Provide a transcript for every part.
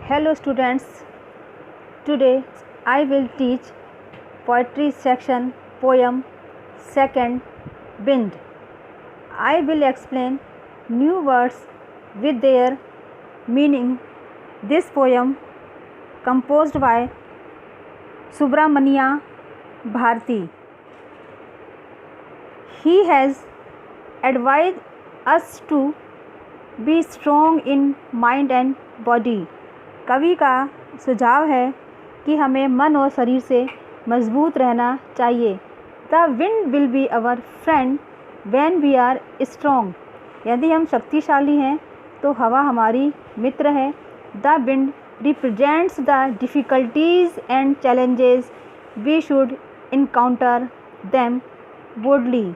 Hello students, today I will teach poetry section poem second Wind. I will explain new words with their meaning. This poem composed by Subramania Bharti. He has advised us to be strong in mind and body. कवि का सुझाव है कि हमें मन और शरीर से मजबूत रहना चाहिए। The wind will be our friend when we are strong. यदि हम शक्तिशाली हैं तो हवा हमारी मित्र है। The wind represents the difficulties and challenges we should encounter them boldly.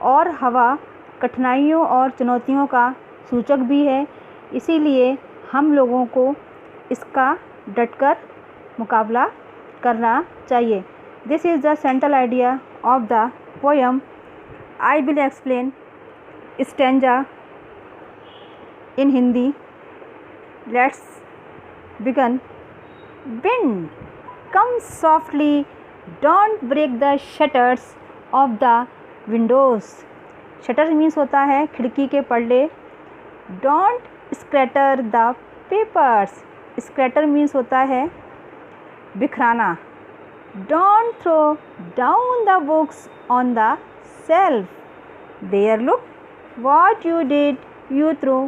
और हवा कठिनाइयों और चुनौतियों का सूचक भी है, इसीलिए हम लोगों को इसका डटकर मुकाबला करना चाहिए। This is the central idea of the poem. I will explain stanza in Hindi. Let's begin. Wind come softly, don't break the shutters of the windows. Shutter means होता है खिड़की के पर्दे। Don't scatter the papers. Scatter means होता है बिखराना। Don't throw down the books on the shelf. There look what you did, you throw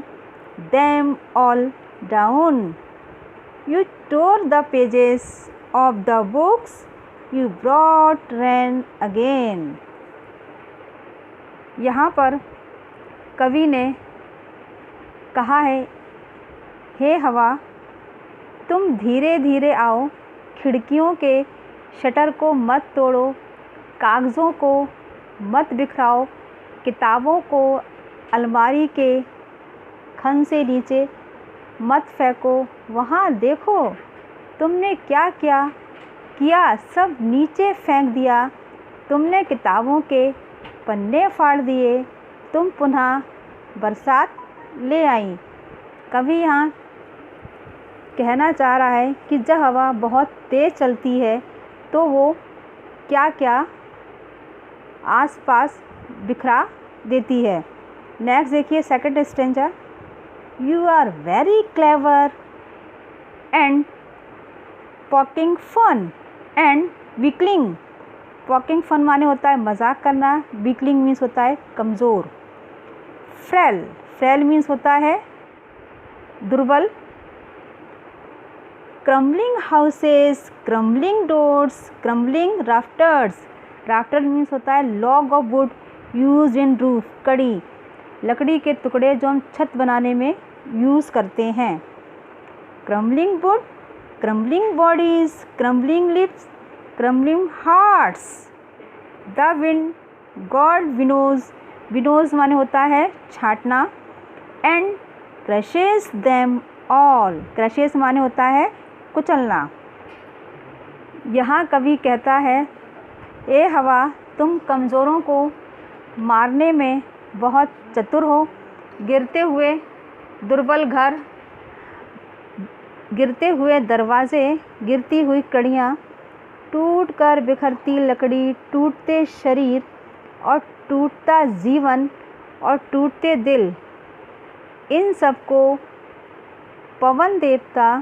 them all down. You tore the pages of the books, you brought rain again. यहाँ पर कवि ने कहा है, हे हवा, तुम धीरे धीरे आओ, खिड़कियों के शटर को मत तोड़ो, कागज़ों को मत बिखराओ, किताबों को अलमारी के खन से नीचे मत फेंको। वहाँ देखो तुमने क्या क्या किया, सब नीचे फेंक दिया। तुमने किताबों के पन्ने फाड़ दिए, तुम पुनः बरसात ले आई। कवि यहाँ कहना चाह रहा है कि जब हवा बहुत तेज़ चलती है तो वो क्या क्या आसपास बिखरा देती है। नेक्स्ट देखिए second stanza. You are very clever and poking fun and weakling. Poking fun माने होता है मजाक करना, वीकलिंग मीन्स होता है कमज़ोर। फ्रेल, फ्रेल मीन्स होता है दुर्बल। Crumbling houses, crumbling doors, crumbling rafters. Rafter means होता है log of would use in roof, कड़ी, लकड़ी के टुकड़े जो हम छत बनाने में यूज़ करते हैं। Crumbling wood, crumbling bodies, crumbling lips, crumbling hearts. The wind god winnows, winnows माने होता है छाटना। And crushes them all, crushes माने होता है कुचलना। यहाँ कवि कहता है, ए हवा, तुम कमज़ोरों को मारने में बहुत चतुर हो। गिरते हुए दुर्बल घर, गिरते हुए दरवाजे, गिरती हुई कड़ियाँ, टूट कर बिखरती लकड़ी, टूटते शरीर और टूटता जीवन और टूटते दिल, इन सबको पवन देवता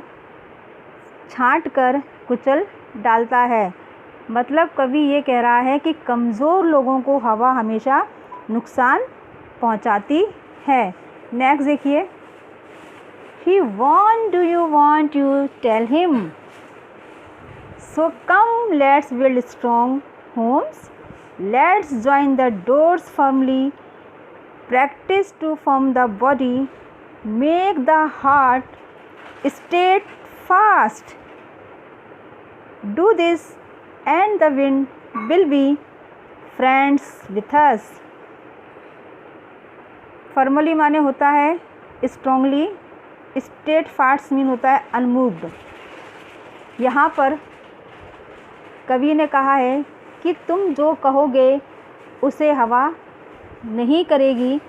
छांट कर कुचल डालता है। मतलब कवि ये कह रहा है कि कमज़ोर लोगों को हवा हमेशा नुकसान पहुंचाती है। नेक्स्ट देखिए। He won't, do you want, you tell him. So come let's build strong homes, let's join the doors firmly, practice to form the body, make the heart steadfast. Do this and the wind will be friends with us. Firmly माने होता है strongly, steadfast mean होता है unmoved। यहाँ पर कवि ने कहा है कि तुम जो कहोगे उसे हवा नहीं करेगी,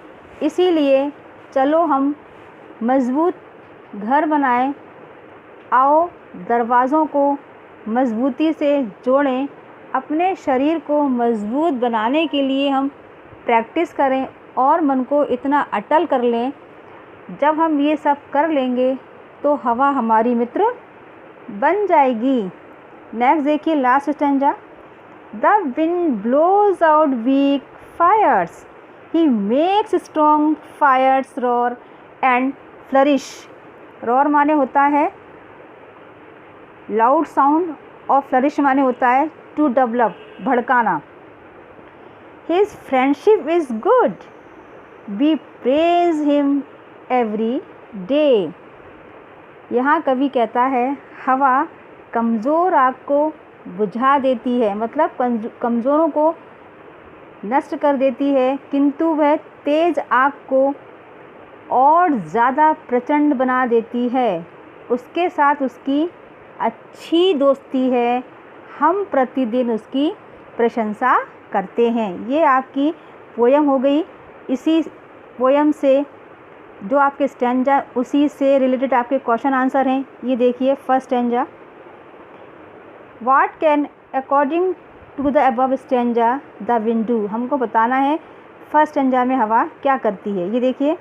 इसीलिए चलो हम मज़बूत घर बनाएं आओ दरवाज़ों को मजबूती से जोड़ें। अपने शरीर को मजबूत बनाने के लिए हम प्रैक्टिस करें और मन को इतना अटल कर लें। जब हम ये सब कर लेंगे तो हवा हमारी मित्र बन जाएगी। नेक्स्ट देखिए last stanza. The wind blows out weak fires, he makes strong fires roar and flourish. Roar माने होता है लाउड साउंड और फ्लरिश माने होता है टू डेवलप, भड़काना। His friendship is good, we praise him every day. यहाँ कवि कहता है हवा कमज़ोर आग को बुझा देती है, मतलब कमज़ोरों को नष्ट कर देती है, किंतु वह तेज़ आग को और ज़्यादा प्रचंड बना देती है। उसके साथ उसकी अच्छी दोस्ती है, हम प्रतिदिन उसकी प्रशंसा करते हैं। ये आपकी पोयम हो गई। इसी पोयम से जो आपके स्टैंजा उसी से रिलेटेड आपके क्वेश्चन आंसर हैं। ये देखिए first stanza. What can according to the above stanza the wind do. हमको बताना है फर्स्ट स्टैंजा में हवा क्या करती है। ये देखिए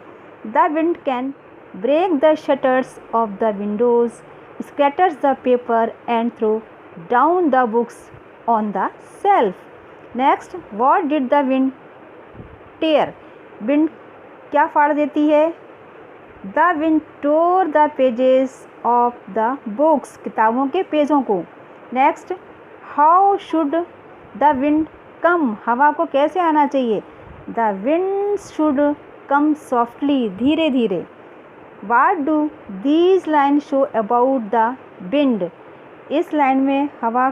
the wind can break the shutters of the windows, scatters the paper and throw down the books on the shelf. Next, what did the wind tear. Wind क्या फाड़ देती है। The wind tore the pages of the books, किताबों के पेजों को। Next, how should the wind come. हवा को कैसे आना चाहिए। The wind should come softly, धीरे धीरे। What do these line show about the wind. इस लाइन में हवा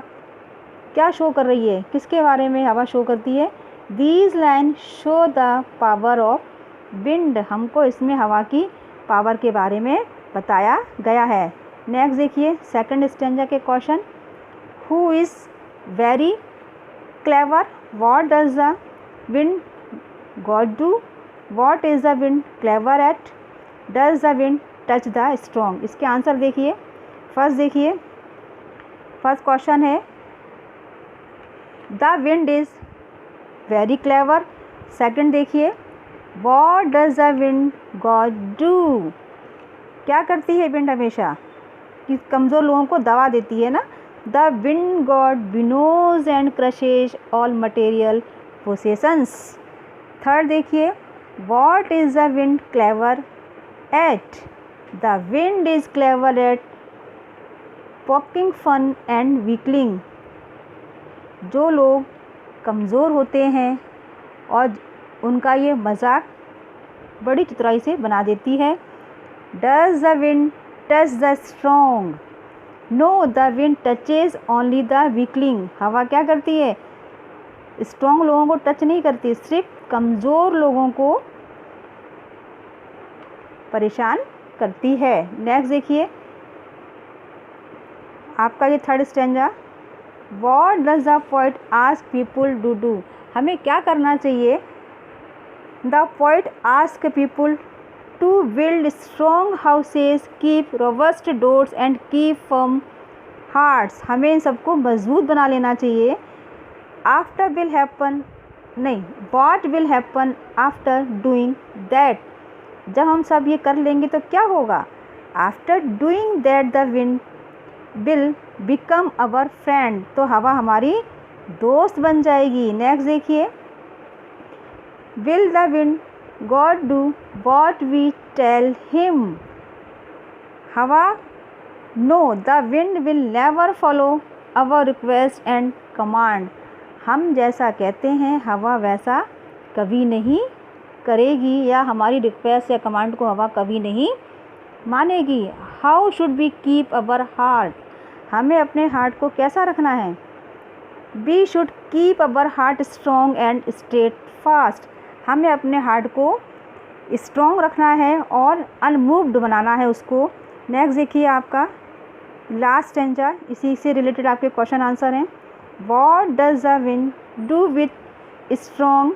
क्या शो कर रही है, किसके बारे में हवा शो करती है। These line show the power of wind. हमको इसमें हवा की पावर के बारे में बताया गया है। नेक्स्ट देखिए सेकंड स्टैंजा के question. Who is very clever, what does the wind god do, what is the wind clever at, does the wind touch the strong. इसके आंसर देखिए। फर्स्ट देखिए, फर्स्ट क्वेश्चन है the wind is very clever. Second देखिए what does the wind god do. क्या करती है wind हमेशा, कि कमज़ोर लोगों को दबा देती है ना। The wind god winnows and crushes all material possessions. Third देखिए what is the wind clever at. The wind is clever at poking fun and weakling. जो लोग कमज़ोर होते हैं और उनका ये मजाक बड़ी चतुराई से बना देती है। Does the wind touch the strong, know the wind touches only the weakling. हवा क्या करती है, स्ट्रॉन्ग लोगों को टच नहीं करती, सिर्फ कमज़ोर लोगों को परेशान करती है। नेक्स्ट देखिए आपका ये third stanza. What does the poet ask people to do. हमें क्या करना चाहिए। The poet ask people to build strong houses, keep robust doors and keep firm hearts। हमें इन सबको मजबूत बना लेना चाहिए। After will happen नहीं, what will happen after doing that। जब हम सब ये कर लेंगे तो क्या होगा। After doing that the wind will become our friend। तो हवा हमारी दोस्त बन जाएगी। नेक्स्ट देखिए will the wind God do what we tell him। हवा no, the wind will never follow our request and command। हम जैसा कहते हैं हवा वैसा कभी नहीं करेगी, या हमारी रिक्वेस्ट या कमांड को हवा कभी नहीं मानेगी। How should we keep our heart. हमें अपने हार्ट को कैसा रखना है। We should keep our heart strong and steadfast. हमें अपने हार्ट को स्ट्रॉन्ग रखना है और अनमूव्ड बनाना है उसको। नेक्स्ट देखिए आपका लास्ट स्टैंजा, इसी से रिलेटेड आपके क्वेश्चन आंसर हैं। What does the wind do with strong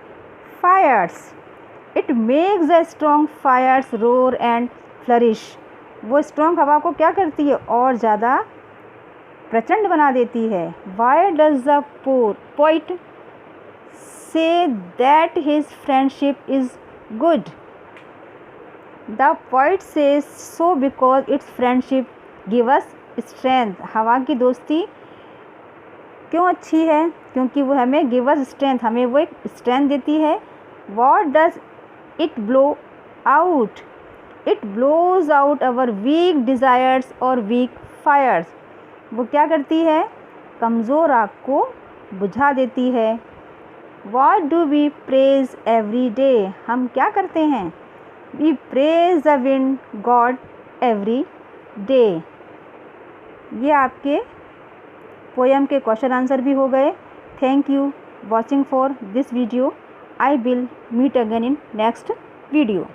fires. It makes the strong fires roar and flourish. वो स्ट्रॉन्ग हवा को क्या करती है, और ज़्यादा प्रचंड बना देती है। Why does the poet say that his friendship is good? The poet say so because its friendship give us strength. हवा की दोस्ती क्यों अच्छी है? क्योंकि वो हमें गिव अस स्ट्रेंथ, हमें वो एक स्ट्रेंथ देती है। What does it blow out? It blows out our weak desires और वीक फायर्स। वो क्या करती है? कमज़ोर आग को बुझा देती है। What do we praise every day? हम क्या करते हैं? We praise the wind God every day. ये आपके पोएम के क्वेश्चन आंसर भी हो गए। Thank you watching for this video. I will meet again in next video.